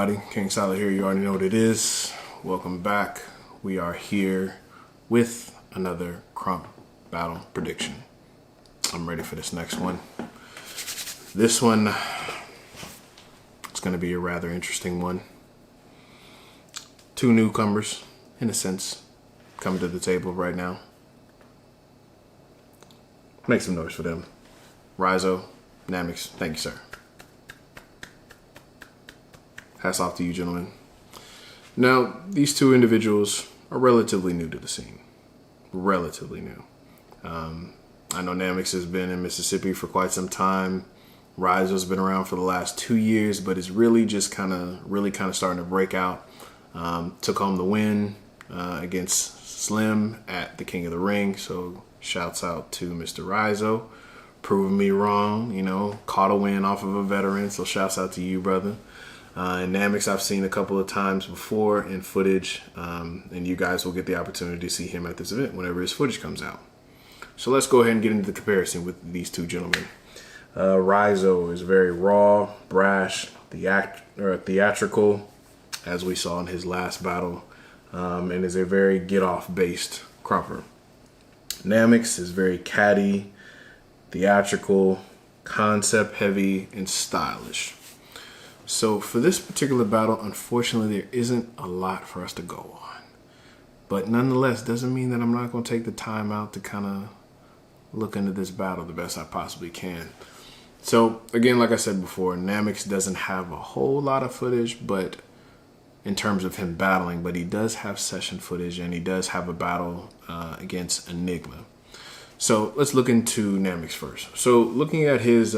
everybody? King Solid here. You already know what it is. Welcome back. We are here with another Crump battle prediction. I'm ready for this next one. This one, it's going to be a rather interesting one. Two newcomers, in a sense, coming to the table right now. Make some noise for them. Rhyzo, Namix, thank you, sir. Hats off to you, gentlemen. Now, these two individuals are relatively new to the scene. Relatively new. I know Namix has been in Mississippi for quite some time. Rhyzo's been around for the last 2 years, but is really just kind of starting to break out. Took home the win against Slim at the King of the Ring. So shouts out to Mr. Rhyzo. Proving me wrong, you know, caught a win off of a veteran. So shouts out to you, brother. And Namix I've seen a couple of times before in footage, and you guys will get the opportunity to see him at this event whenever his footage comes out. So let's go ahead and get into the comparison with these two gentlemen. Rhyzo is very raw, brash, theatrical, as we saw in his last battle, and is a very get-off based crumper. Namix is very catty, theatrical, concept heavy, and stylish. So for this particular battle, unfortunately, there isn't a lot for us to go on. But nonetheless, doesn't mean that I'm not going to take the time out to kind of look into this battle the best I possibly can. So again, like I said before, Namix doesn't have a whole lot of footage, but in terms of him battling, but he does have session footage, and he does have a battle against Enigma. So let's look into Namix first. So looking at his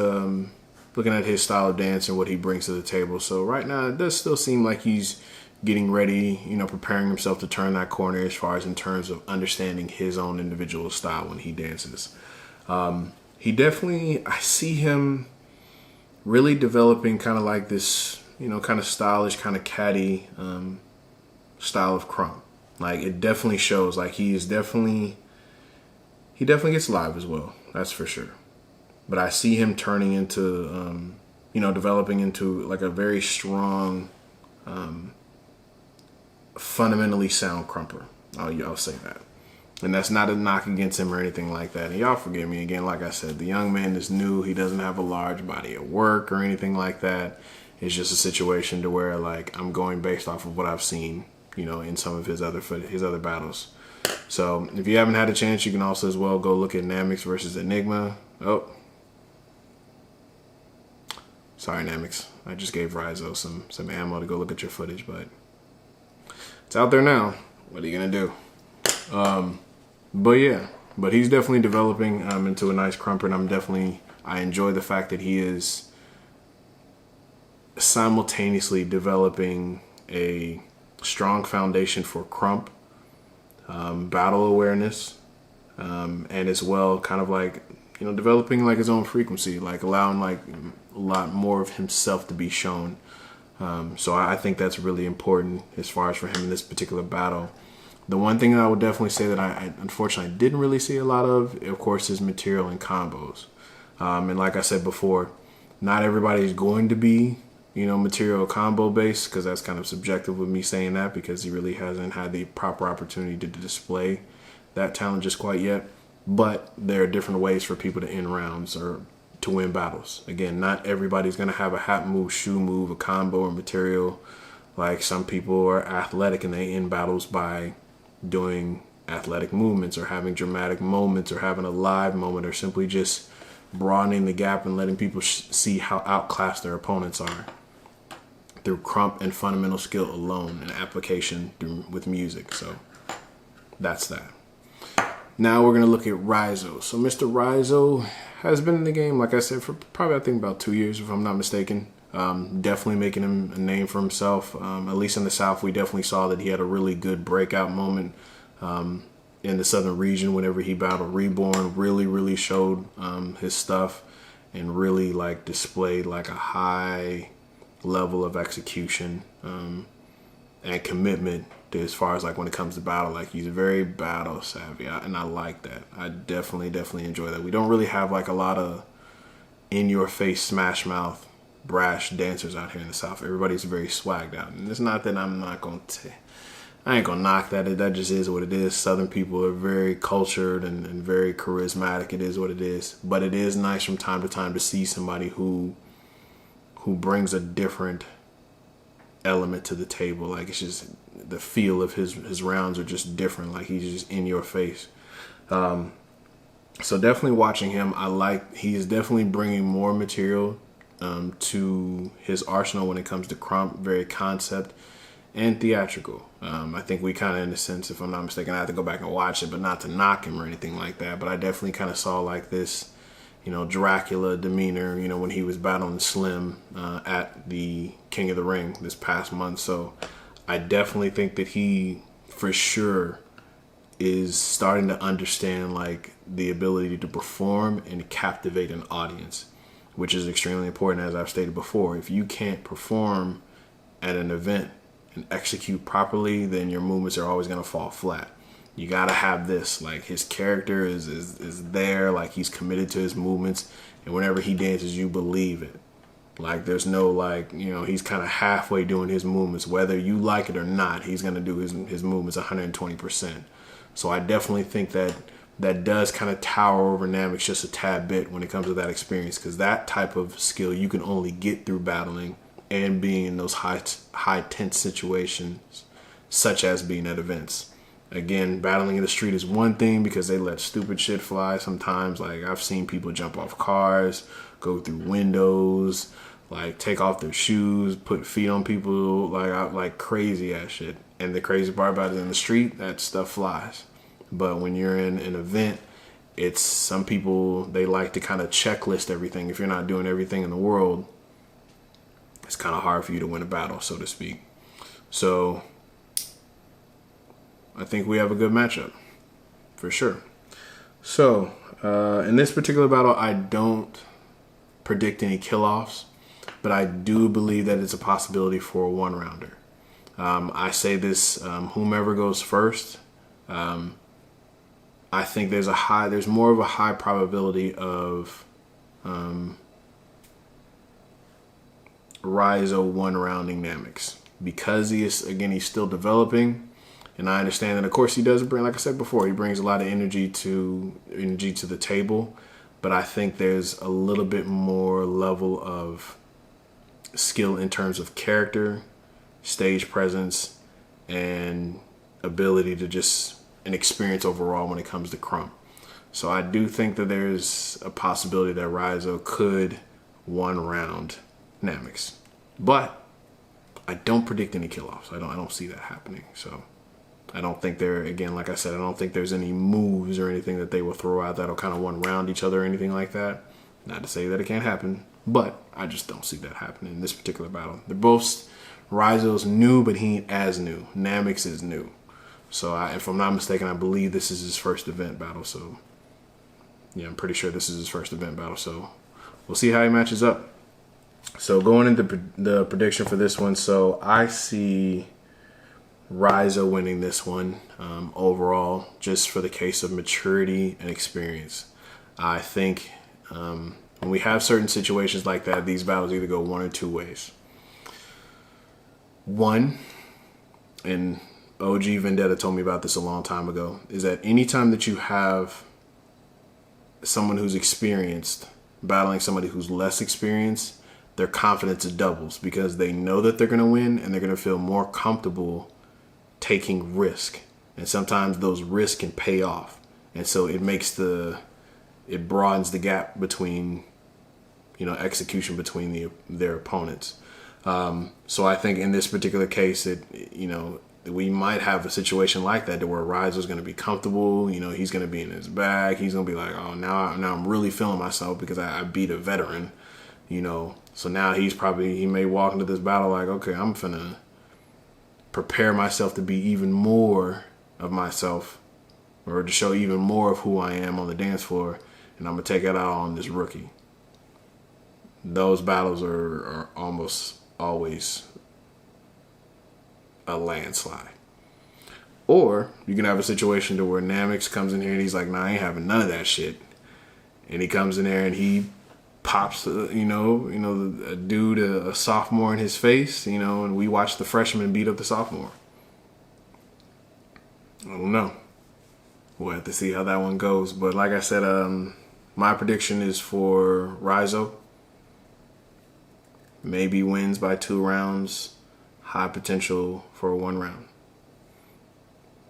style of dance and what he brings to the table. So right now, it does still seem like he's getting ready, you know, preparing himself to turn that corner as far as in terms of understanding his own individual style when he dances. He definitely, I see him really developing kind of like this, you know, kind of stylish, kind of catty style of crump. Like, it definitely shows, like he definitely gets live as well. That's for sure. But I see him turning into, you know, developing into like a very strong, fundamentally sound crumper. I'll say that. And that's not a knock against him or anything like that. And y'all forgive me again, like I said, the young man is new. He doesn't have a large body of work or anything like that. It's just a situation to where, like, I'm going based off of what I've seen, you know, in some of his other battles. So if you haven't had a chance, you can also as well go look at Namix versus Enigma. Oh. Sorry, Namix. I just gave Rhyzo some ammo to go look at your footage, but it's out there now. What are you going to do? But yeah, but he's definitely developing into a nice crumper, and I enjoy the fact that he is simultaneously developing a strong foundation for crump, battle awareness, and as well kind of like, you know, developing like his own frequency, like allowing like a lot more of himself to be shown. So I think that's really important as far as for him in this particular battle. The one thing that I would definitely say that I unfortunately didn't really see a lot of course, is material and combos. And like I said before, not everybody is going to be, you know, material combo based, because that's kind of subjective with me saying that, because he really hasn't had the proper opportunity to display that talent just quite yet. But there are different ways for people to end rounds or to win battles. Again, not everybody's going to have a hat move, shoe move, a combo, or material. Like, some people are athletic and they end battles by doing athletic movements or having dramatic moments or having a live moment, or simply just broadening the gap and letting people see how outclassed their opponents are through crump and fundamental skill alone and application with music. So that's that. Now we're going to look at Rhyzo. So Mr. Rhyzo has been in the game, like I said, for probably, I think, about 2 years, if I'm not mistaken. Definitely making him a name for himself. At least in the South, we definitely saw that he had a really good breakout moment in the Southern region whenever he battled Reborn. Really showed his stuff and really like displayed like a high level of execution and commitment to, as far as like when it comes to battle. Like, he's very battle savvy, and I like that. I definitely enjoy that. We don't really have like a lot of in your face smash mouth brash dancers out here in the South. Everybody's very swagged out. And it's not that I ain't gonna knock that. That just is what it is. Southern people are very cultured and very charismatic. It is what it is. But it is nice from time to time to see somebody who brings a different element to the table. Like, it's just the feel of his rounds are just different. Like, he's just in your face. So definitely watching him. He's definitely bringing more material to his arsenal when it comes to Crump. Very concept and theatrical. I think we kind of, in a sense, if I'm not mistaken, I have to go back and watch it, but not to knock him or anything like that. But I definitely kind of saw like this, Dracula demeanor, when he was battling Slim at the King of the Ring this past month. So I definitely think that he, for sure, is starting to understand like the ability to perform and captivate an audience, which is extremely important. As I've stated before, if you can't perform at an event and execute properly, then your movements are always going to fall flat. You got to have this, like, his character is there, like, he's committed to his movements, and whenever he dances, you believe it. Like, there's no, like, he's kind of halfway doing his movements. Whether you like it or not, he's going to do his movements 120%. So I definitely think that does kind of tower over Namix just a tad bit when it comes to that experience, because that type of skill you can only get through battling and being in those high tense situations, such as being at events. Again, battling in the street is one thing because they let stupid shit fly sometimes. Like, I've seen people jump off cars, go through windows, like take off their shoes, put feet on people, like crazy ass shit. And the crazy part about it, in the street, that stuff flies. But when you're in an event, it's some people, they like to kind of checklist everything. If you're not doing everything in the world, it's kind of hard for you to win a battle, so to speak. So I think we have a good matchup for sure. So in this particular battle, I don't predict any kill-offs, but I do believe that it's a possibility for a one-rounder. I say this, whomever goes first, I think there's more of a high probability of Rhyzo one-rounding Namix, because he's still developing. And I understand that, of course, he does bring, like I said before, he brings a lot of energy to the table. But I think there's a little bit more level of skill in terms of character, stage presence, and ability to just an experience overall when it comes to Crump. So I do think that there's a possibility that Rhyzo could one-round Namix. But I don't predict any kill-offs. I don't see that happening. So I don't think like I said, I don't think there's any moves or anything that they will throw out that'll kind of one-round each other or anything like that. Not to say that it can't happen, but I just don't see that happening in this particular battle. They're both, Rhyzo's new, but he ain't as new. Namix is new. So if I'm not mistaken, I believe this is his first event battle. So yeah, I'm pretty sure this is his first event battle. So we'll see how he matches up. So going into the prediction for this one, so I see Rhyzo winning this one overall, just for the case of maturity and experience. I think when we have certain situations like that, these battles either go one or two ways. One, and OG Vendetta told me about this a long time ago, is that anytime that you have someone who's experienced battling somebody who's less experienced, their confidence doubles, because they know that they're going to win and they're going to feel more comfortable taking risk. And sometimes those risks can pay off. And so it broadens the gap between, execution between their opponents. So I think in this particular case, we might have a situation like that where Rhyzo's going to be comfortable. He's going to be in his bag. He's going to be like, oh, now I'm really feeling myself because I beat a veteran, So now he may walk into this battle like, okay, I'm finna prepare myself to be even more of myself, or to show even more of who I am on the dance floor, and I'm going to take it out on this rookie. Those battles are almost always a landslide. Or you can have a situation to where Namix comes in here and he's like, nah, I ain't having none of that shit. And he comes in there and he pops, a dude, a sophomore in his face, and we watch the freshman beat up the sophomore. I don't know. We'll have to see how that one goes. But like I said, my prediction is for Rhyzo. Maybe wins by 2 rounds. High potential for 1 round.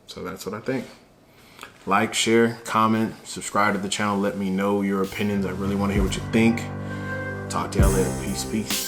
So that's what I think. Like, share, comment, subscribe to the channel. Let me know your opinions. I really want to hear what you think. Talk to y'all later. Peace, peace.